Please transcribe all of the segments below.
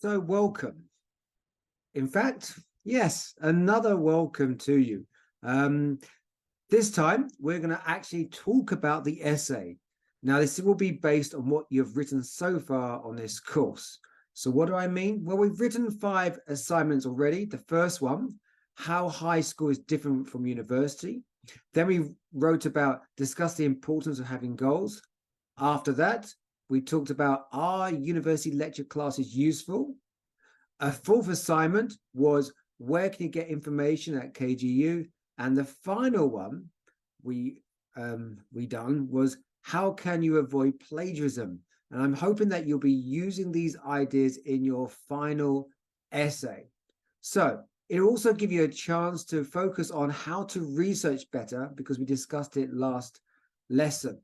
So welcome. In fact, yes, another welcome to you. This time, we're going to actually talk about the essay. Now, this will be based on what you've written so far on this course. So what do I mean? Well, we've written 5 assignments already. The first one, how high school is different from university. Then we wrote about discuss the importance of having goals. After that, we talked about are university lecture classes useful? A fourth assignment was where can you get information at KGU? And the final one we done was how can you avoid plagiarism? And I'm hoping that you'll be using these ideas in your final essay. So it'll also give you a chance to focus on how to research better because we discussed it last lesson.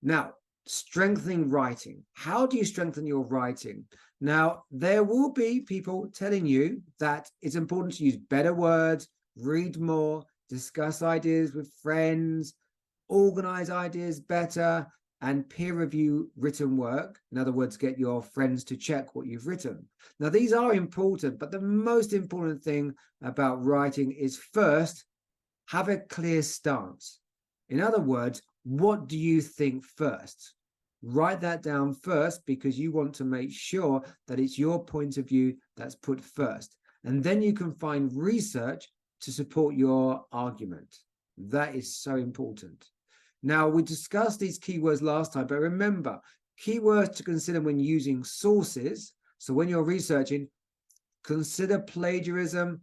Now, strengthening writing. How do you strengthen your writing? Now, there will be people telling you that it's important to use better words, read more, discuss ideas with friends, organize ideas better, and peer review written work. In other words, get your friends to check what you've written. Now, these are important, but the most important thing about writing is first, have a clear stance. In other words, what do you think first? Write that down first because you want to make sure that it's your point of view that's put first. And then you can find research to support your argument. That is so important. Now, we discussed these keywords last time, but remember, keywords to consider when using sources. So when you're researching, consider plagiarism,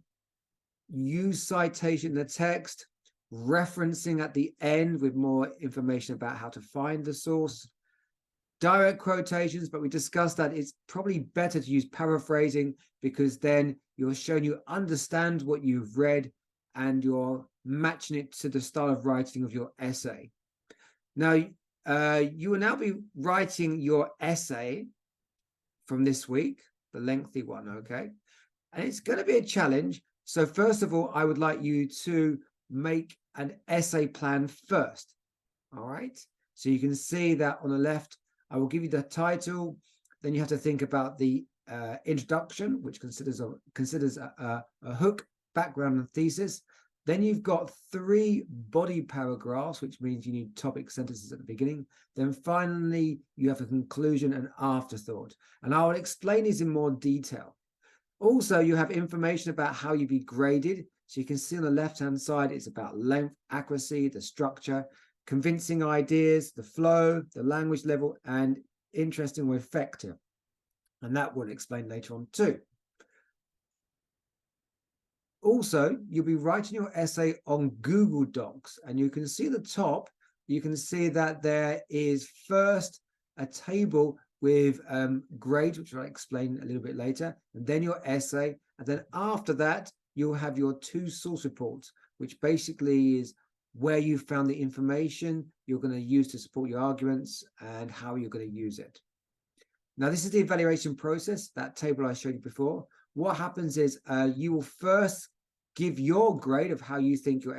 use citation in the text, referencing at the end with more information about how to find the source, direct quotations, but we discussed that it's probably better to use paraphrasing because then you're showing you understand what you've read and you're matching it to the style of writing of your essay. Now, you will now be writing your essay from this week, the lengthy one, okay? And it's going to be a challenge. So first of all, I would like you to make an essay plan first, all right? So you can see that on the left, I will give you the title. Then you have to think about the introduction, which considers a hook, background, and thesis. Then you've got 3 body paragraphs, which means you need topic sentences at the beginning. Then finally, you have a conclusion and afterthought. And I will explain these in more detail. Also, you have information about how you be graded. So you can see on the left-hand side, it's about length, accuracy, the structure, convincing ideas, the flow, the language level, and interesting or effective. And that we'll explain later on too. Also, you'll be writing your essay on Google Docs, and you can see the top, you can see that there is first a table with grades, which I'll explain a little bit later, and then your essay. And then after that, you'll have your 2 source reports, which basically is where you found the information you're going to use to support your arguments and how you're going to use it. Now, this is the evaluation process, that table I showed you before. What happens is you will first give your grade of how you think your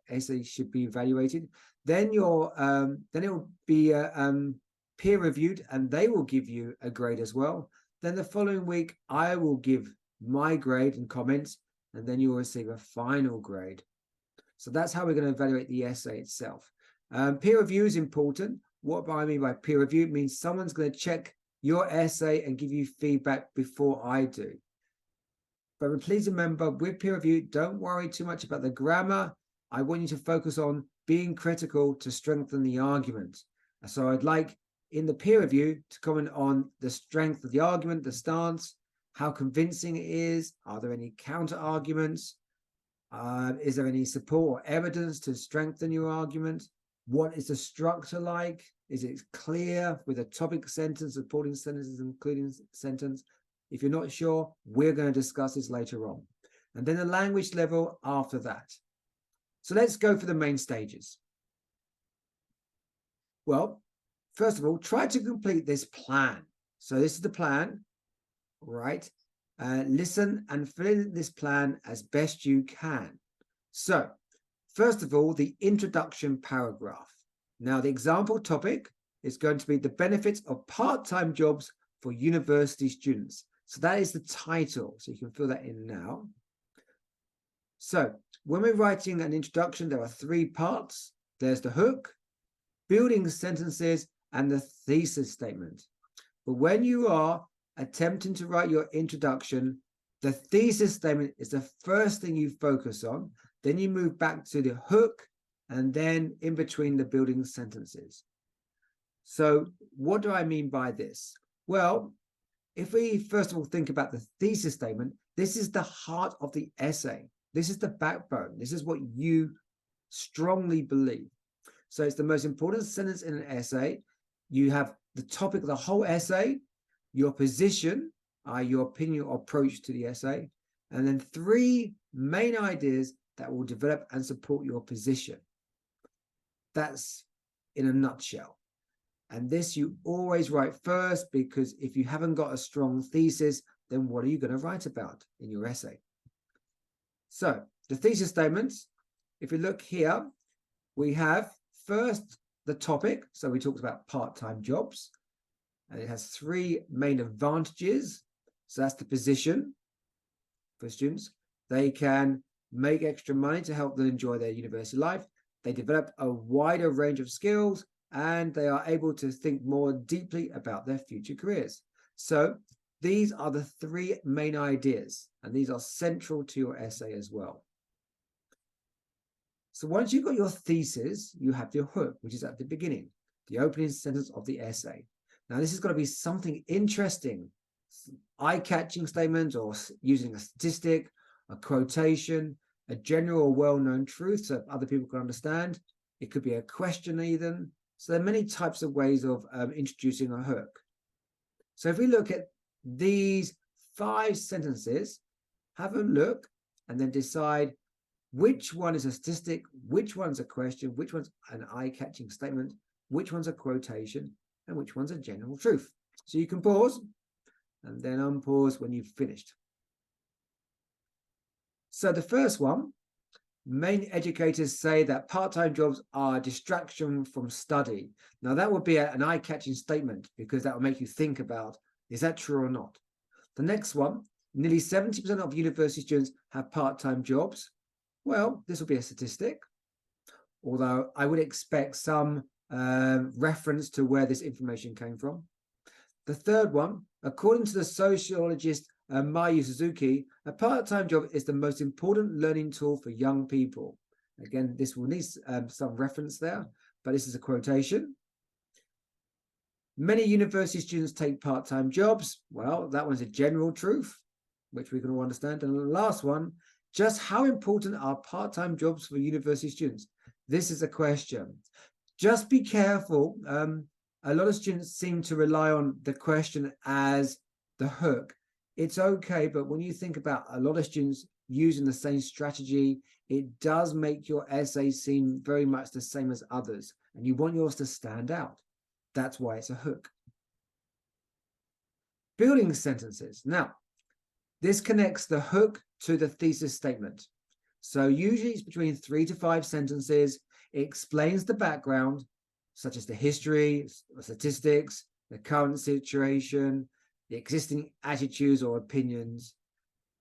essay should be evaluated. Then it will be peer reviewed, and they will give you a grade as well. Then the following week, I will give my grade and comments, and then you will receive a final grade. So that's how we're going to evaluate the essay itself. Peer review is important. What I mean by peer review, it means someone's going to check your essay and give you feedback before I do. But please remember, with peer review, don't worry too much about the grammar. I want you to focus on being critical to strengthen the argument. So I'd like in the peer review to comment on the strength of the argument, the stance, how convincing it is. Are there any counter arguments? Is there any support or evidence to strengthen your argument? What is the structure like? Is it clear with a topic sentence, supporting sentences, including sentence? If you're not sure, we're going to discuss this later on. And then the language level after that. So let's go for the main stages. Well, first of all, try to complete this plan. So this is the plan, right? Listen and fill in this plan as best you can. So first of all, the introduction paragraph. Now, the example topic is going to be the benefits of part-time jobs for university students. So that is the title. So you can fill that in now. So when we're writing an introduction, there are three parts. There's the hook, building sentences, and the thesis statement. But when you are attempting to write your introduction, the thesis statement is the first thing you focus on. Then you move back to the hook, and then in between the building sentences. So what do I mean by this? Well, if we first of all think about the thesis statement, this is the heart of the essay. This is the backbone. This is what you strongly believe. So it's the most important sentence in an essay. You have the topic of the whole essay, your position, your opinion or approach to the essay, and then three main ideas that will develop and support your position. That's in a nutshell. And this you always write first, because if you haven't got a strong thesis, then what are you going to write about in your essay? So the thesis statements, if you look here, we have first the topic. So we talked about part-time jobs, and it has three main advantages. So that's the position for students. They can make extra money to help them enjoy their university life. They develop a wider range of skills, and they are able to think more deeply about their future careers. So these are the three main ideas, and these are central to your essay as well. So once you've got your thesis, you have your hook, which is at the beginning, the opening sentence of the essay. Now, this is going to be something interesting, eye-catching statement, or using a statistic, a quotation, a general or well-known truth so other people can understand. It could be a question even. So there are many types of ways of introducing a hook. So if we look at these 5 sentences, have a look and then decide which one is a statistic, which one's a question, which one's an eye-catching statement, which one's a quotation, and which one's a general truth. So you can pause and then unpause when you've finished. So the first one, main educators say that part-time jobs are a distraction from study. Now that would be an eye-catching statement, because that will make you think about, is that true or not? The next one, nearly 70% of university students have part-time jobs. Well, this will be a statistic, although I would expect some reference to where this information came from. The third one, according to the sociologist Mayu Suzuki, a part-time job is the most important learning tool for young people. Again, this will need some reference there, but this is a quotation. Many university students take part-time jobs. Well, that one's a general truth, which we can all understand. And the last one, just how important are part-time jobs for university students? This is a question. Just be careful. A lot of students seem to rely on the question as the hook. It's okay, but when you think about a lot of students using the same strategy, it does make your essay seem very much the same as others, and you want yours to stand out. That's why it's a hook. Building sentences. Now, this connects the hook to the thesis statement. So usually it's between 3 to 5 sentences. It explains the background, such as the history, statistics, the current situation, the existing attitudes or opinions.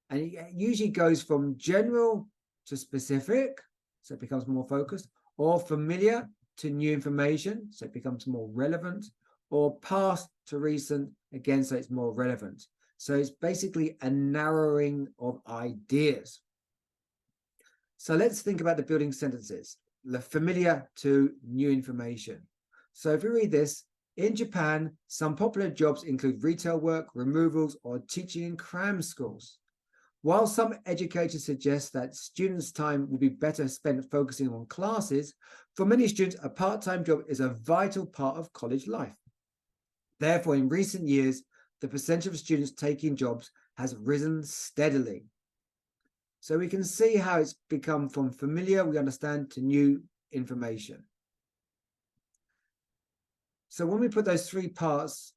And it usually goes from general to specific, so it becomes more focused, or familiar to new information, so it becomes more relevant, or past to recent, again, so it's more relevant. So it's basically a narrowing of ideas. So let's think about the building sentences, the familiar to new information. So if we read this, in Japan, some popular jobs include retail work, removals, or teaching in cram schools. While some educators suggest that students' time will be better spent focusing on classes, for many students, a part-time job is a vital part of college life. Therefore, in recent years, the percentage of students taking jobs has risen steadily. So we can see how it's become from familiar, we understand, to new information. So when we put those 3 parts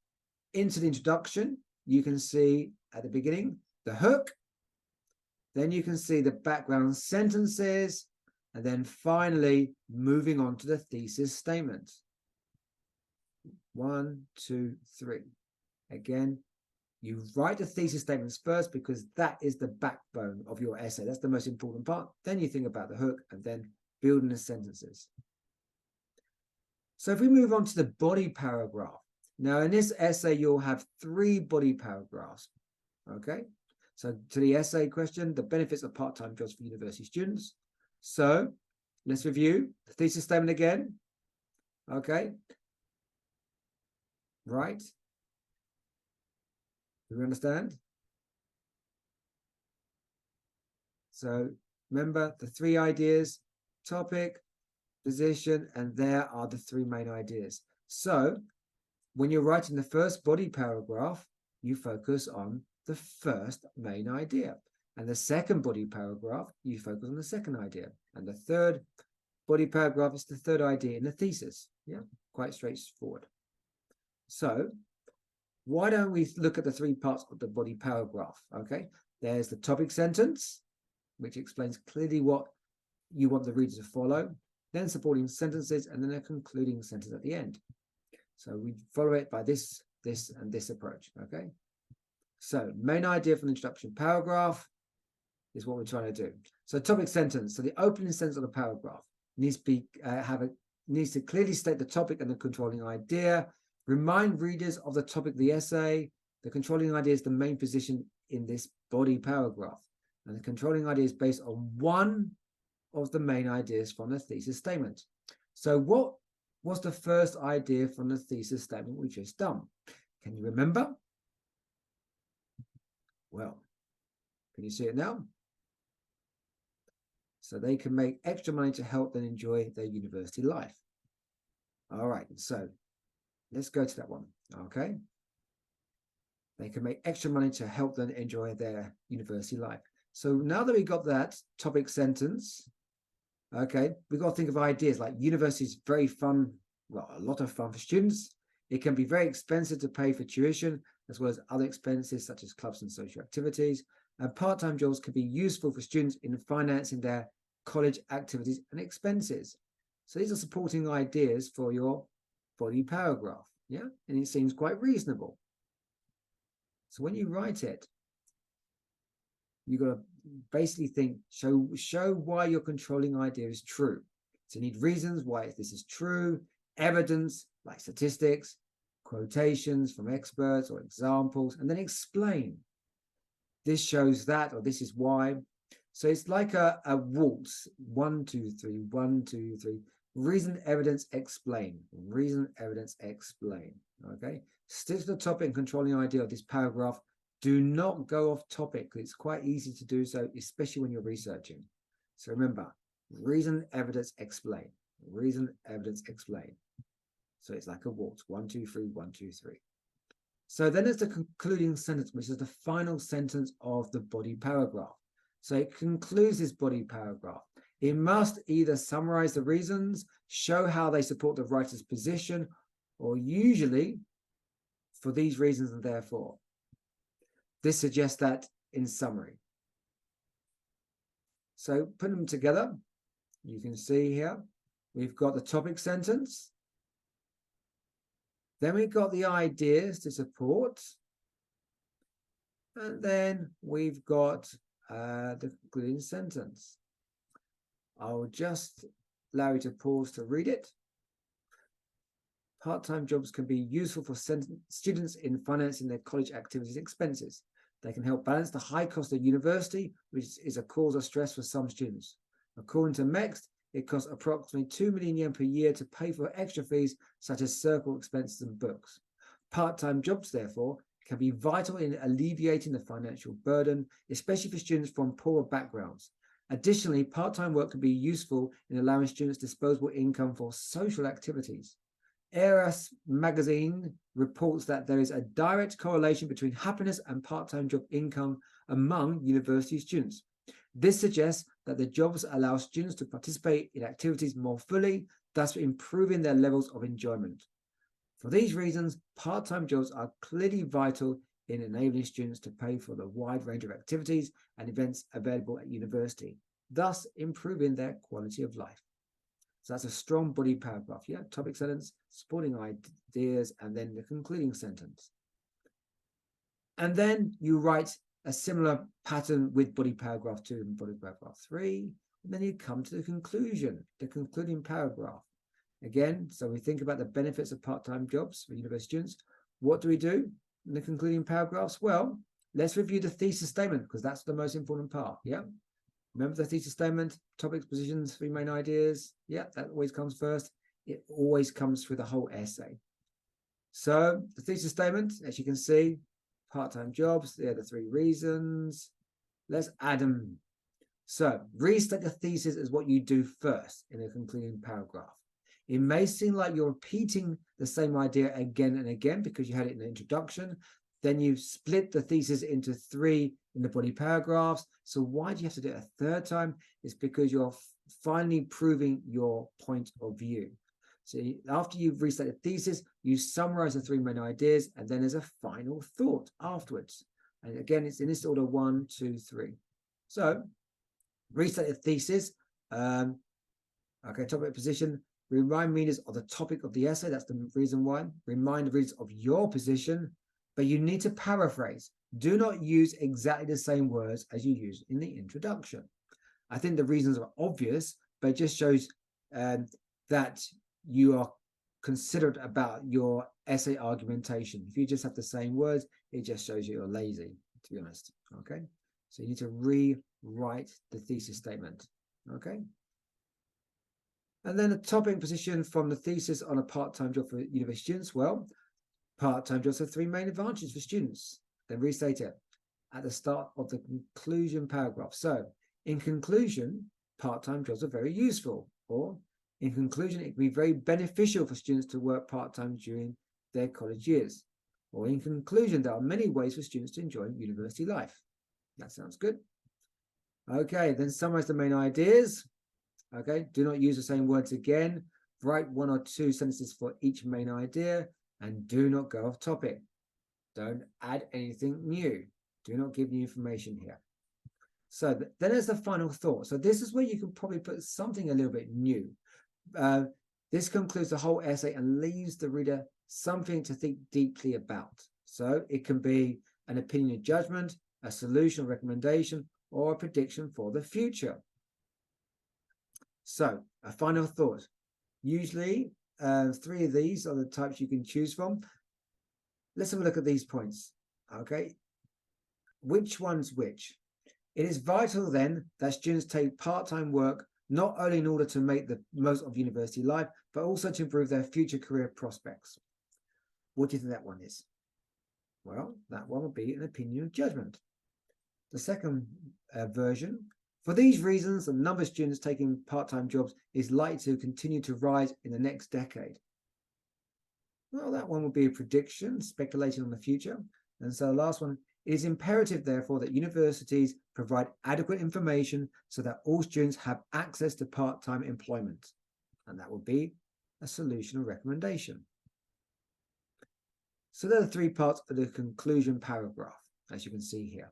into the introduction, you can see at the beginning the hook, then you can see the background sentences, and then finally moving on to the thesis statement. 1, 2, 3. Again, you write the thesis statements first because that is the backbone of your essay. That's the most important part. Then you think about the hook and then building the sentences. So if we move on to the body paragraph. Now in this essay, you'll have 3 body paragraphs. Okay. So to the essay question, the benefits of part-time jobs for university students. So let's review the thesis statement again. Okay. Right. Do you understand? So remember the 3 ideas: topic, position, and there are the 3 main ideas. So when you're writing the first body paragraph, you focus on the first main idea. And the second body paragraph, you focus on the second idea. And the third body paragraph is the third idea in the thesis. Yeah, quite straightforward. So why don't we look at the 3 parts of the body paragraph? Okay, there's the topic sentence, which explains clearly what you want the reader to follow, then supporting sentences, and then a concluding sentence at the end. So we follow it by this, and this approach. Okay, so main idea from the introduction paragraph is what we're trying to do. So topic sentence. So the opening sentence of the paragraph needs to be needs to clearly state the topic and the controlling idea. Remind readers of the topic of the essay. The controlling idea is the main position in this body paragraph. And the controlling idea is based on one of the main ideas from the thesis statement. So what was the first idea from the thesis statement we just done? Can you remember? Well, can you see it now? So they can make extra money to help them enjoy their university life. All right, so let's go to that one. Okay. They can make extra money to help them enjoy their university life. So now that we got that topic sentence, okay, we've got to think of ideas like university is very fun, well, a lot of fun for students. It can be very expensive to pay for tuition, as well as other expenses such as clubs and social activities. And part-time jobs can be useful for students in financing their college activities and expenses. So these are supporting ideas for your body paragraph, yeah? And it seems quite reasonable. So when you write it, you've got to basically think, show why your controlling idea is true. So you need reasons why this is true, evidence like statistics, quotations from experts or examples, and then explain. This shows that, or this is why. So it's like a waltz. 1, 2, 3, 1, 2, 3. Reason, evidence, explain. Reason, evidence, explain. Okay. Stick to the topic and controlling idea of this paragraph. Do not go off topic. It's quite easy to do so, especially when you're researching. So remember, reason, evidence, explain. Reason, evidence, explain. So it's like a waltz. 1, 2, 3, 1, 2, 3. So then there's the concluding sentence, which is the final sentence of the body paragraph. So it concludes this body paragraph. It must either summarize the reasons, show how they support the writer's position, or usually for these reasons and therefore. This suggests that in summary. So put them together. You can see here, we've got the topic sentence. Then we've got the ideas to support. And then we've got the concluding sentence. I'll just allow you to pause to read it. Part-time jobs can be useful for students in financing their college activities and expenses. They can help balance the high cost of university, which is a cause of stress for some students. According to MEXT, it costs approximately 2 million yen per year to pay for extra fees such as circle expenses and books. Part-time jobs, therefore, can be vital in alleviating the financial burden, especially for students from poorer backgrounds. Additionally, part-time work can be useful in allowing students disposable income for social activities. Eras magazine reports that there is a direct correlation between happiness and part-time job income among university students. This suggests that the jobs allow students to participate in activities more fully, thus improving their levels of enjoyment. For these reasons, part-time jobs are clearly vital in enabling students to pay for the wide range of activities and events available at university, thus improving their quality of life. So that's a strong body paragraph, yeah? Topic sentence, supporting ideas, and then the concluding sentence. And then you write a similar pattern with body paragraph 2 and body paragraph 3. And then you come to the conclusion, the concluding paragraph. Again, so we think about the benefits of part-time jobs for university students. What do we do in the concluding paragraphs? Well, let's review the thesis statement because that's the most important part. Yeah. Remember the thesis statement, topics, positions, 3 main ideas. Yeah, that always comes first. It always comes through the whole essay. So the thesis statement, as you can see, part-time jobs, they're the 3 reasons. Let's add them. So restate the thesis is what you do first in a concluding paragraph. It may seem like you're repeating the same idea again and again because you had it in the introduction. Then you split the thesis into 3 in the body paragraphs. So why do you have to do it a 3rd time? It's because you're finally proving your point of view. So after you've restated the thesis, you summarize the 3 main ideas, and then there's a final thought afterwards. And again, it's in this order: 1, 2, 3. So restate the thesis. Okay, topic position. Remind readers of the topic of the essay. That's the reason why. Remind the readers of your position, but you need to paraphrase. Do not use exactly the same words as you use in the introduction. I think the reasons are obvious, but it just shows that you are considerate about your essay argumentation. If you just have the same words, it just shows you're lazy, to be honest. Okay, so you need to rewrite the thesis statement. Okay. And then the topic position from the thesis on a part-time job for university students. Well, part-time jobs have 3 main advantages for students. Then restate it at the start of the conclusion paragraph. So in conclusion, part-time jobs are very useful. Or in conclusion, it can be very beneficial for students to work part-time during their college years. Or in conclusion, there are many ways for students to enjoy university life. That sounds good. Okay, then summarize the main ideas. Okay, do not use the same words again. Write 1 or 2 sentences for each main idea, and do not go off topic. Don't add anything new. Do not give new information here. So then there's the final thought. So this is where you can probably put something a little bit new. This concludes the whole essay and leaves the reader something to think deeply about. So it can be an opinion or judgment, a solution or recommendation, or a prediction for the future. So a final thought. Usually 3 of these are the types you can choose from. Let's have a look at these points. Okay, which one's which? It is vital then that students take part-time work not only in order to make the most of university life, but also to improve their future career prospects. What do you think that one is? Well, that one will be an opinion of judgment. The second version: for these reasons, the number of students taking part-time jobs is likely to continue to rise in the next decade. Well, that one would be a prediction, speculating on the future. And so the last one: it is imperative, therefore, that universities provide adequate information so that all students have access to part-time employment. And that would be a solution or recommendation. So there are 3 parts of the conclusion paragraph, as you can see here.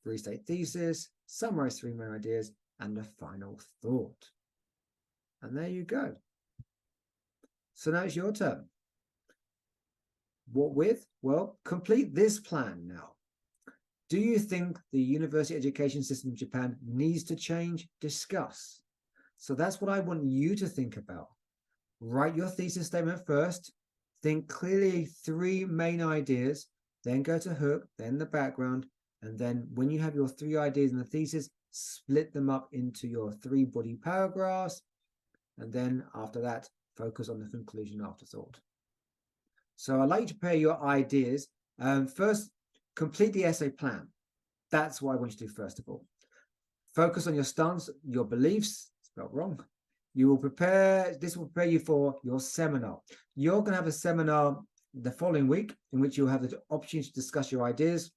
Restate thesis, summarize 3 main ideas, and the final thought. And there you go. So now it's your turn. What with? Well, complete this plan now. Do you think the university education system in Japan needs to change? Discuss. So that's what I want you to think about. Write your thesis statement first. Think clearly 3 main ideas, then go to hook, then the background, and then when you have your 3 ideas in the thesis, split them up into your 3 body paragraphs, and then after that, focus on the conclusion afterthought. So I'd like you to prepare your ideas. First, complete the essay plan. That's what I want you to do first of all. Focus on your stance, your beliefs, spelled wrong. You will prepare, this will prepare you for your seminar. You're going to have a seminar the following week in which you'll have the opportunity to discuss your ideas.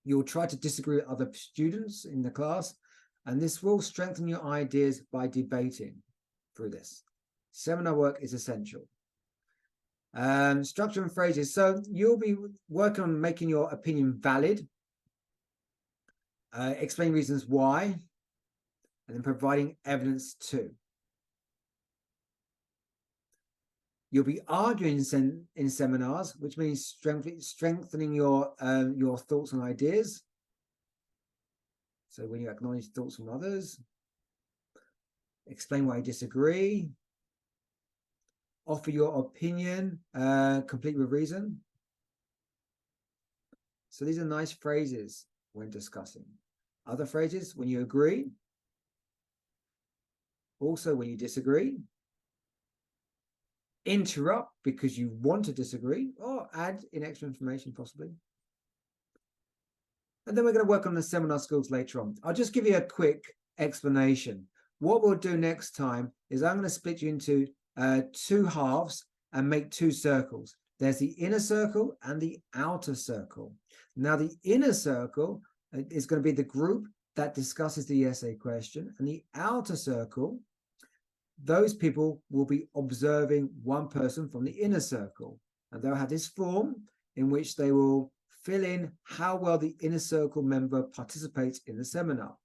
You'll try to disagree with other students in the class, and this will strengthen your ideas by debating through this. Seminar work is essential. Structure and phrases. So you'll be working on making your opinion valid, explain reasons why, and then providing evidence too. You'll be arguing in seminars, which means strengthening your thoughts and ideas. So when you acknowledge thoughts from others, explain why you disagree, offer your opinion, complete with reason. So these are nice phrases when discussing. Other phrases, when you agree. Also, when you disagree. Interrupt because you want to disagree, or add in extra information possibly. And then we're going to work on the seminar skills later on. I'll just give you a quick explanation. What we'll do next time is I'm going to split you into two halves and make two circles. There's the inner circle and the outer circle. Now, the inner circle is going to be the group that discusses the essay question, and the outer circle, those people will be observing one person from the inner circle, and they'll have this form in which they will fill in how well the inner circle member participates in the seminar.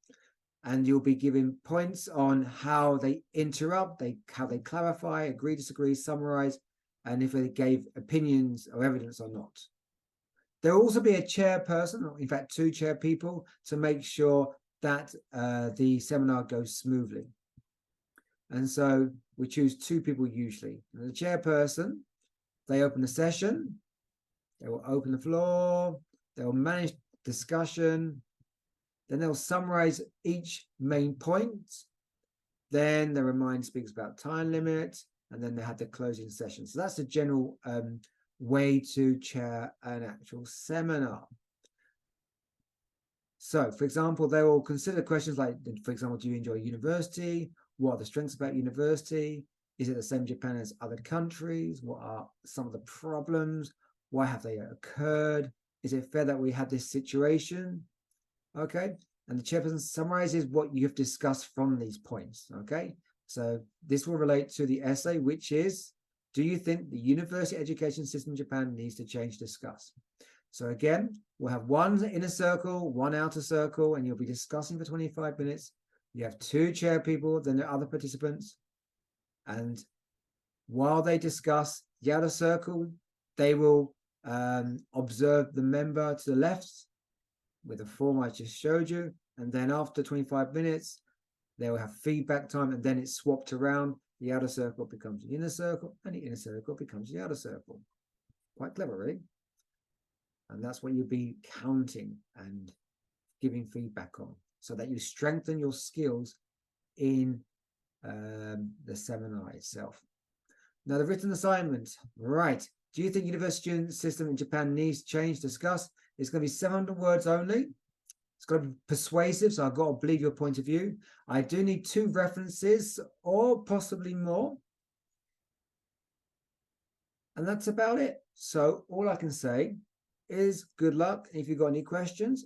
And you'll be given points on how they interrupt, how they clarify, agree, disagree, summarize, and if they gave opinions or evidence or not. There will also be a chairperson, or in fact, two chair people, to make sure that the seminar goes smoothly. And so we choose two people usually. And the chairperson, they open the session, they will open the floor, they'll manage discussion, then they'll summarize each main point, then they remind speakers about time limit, and then they have the closing session. So that's the general way to chair an actual seminar. So, for example, they will consider questions like, for example, do you enjoy university? What are the strengths about university? Is it the same in Japan as other countries? What are some of the problems? Why have they occurred? Is it fair that we had this situation? Okay. And the chairperson summarizes what you have discussed from these points. Okay. So this will relate to the essay, which is, do you think the university education system in Japan needs to change? Discuss. So again, we'll have one inner circle, one outer circle, and you'll be discussing for 25 minutes. You have two chair people, then there are other participants. And while they discuss the outer circle, they will observe the member to the left with the form I just showed you. And then after 25 minutes, they will have feedback time, and then it's swapped around. The outer circle becomes the inner circle, and the inner circle becomes the outer circle. Quite clever, really. And that's what you'll be counting and giving feedback on, so that you strengthen your skills in the seminar itself. Now, the written assignment, right? Do you think university student system in Japan needs change? Discuss. It's going to be 700 words only. It's got to be persuasive, so I've got to believe your point of view. I do need 2 references or possibly more. And that's about it. So all I can say is good luck. If you've got any questions,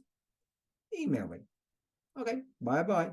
email me. Okay, bye-bye.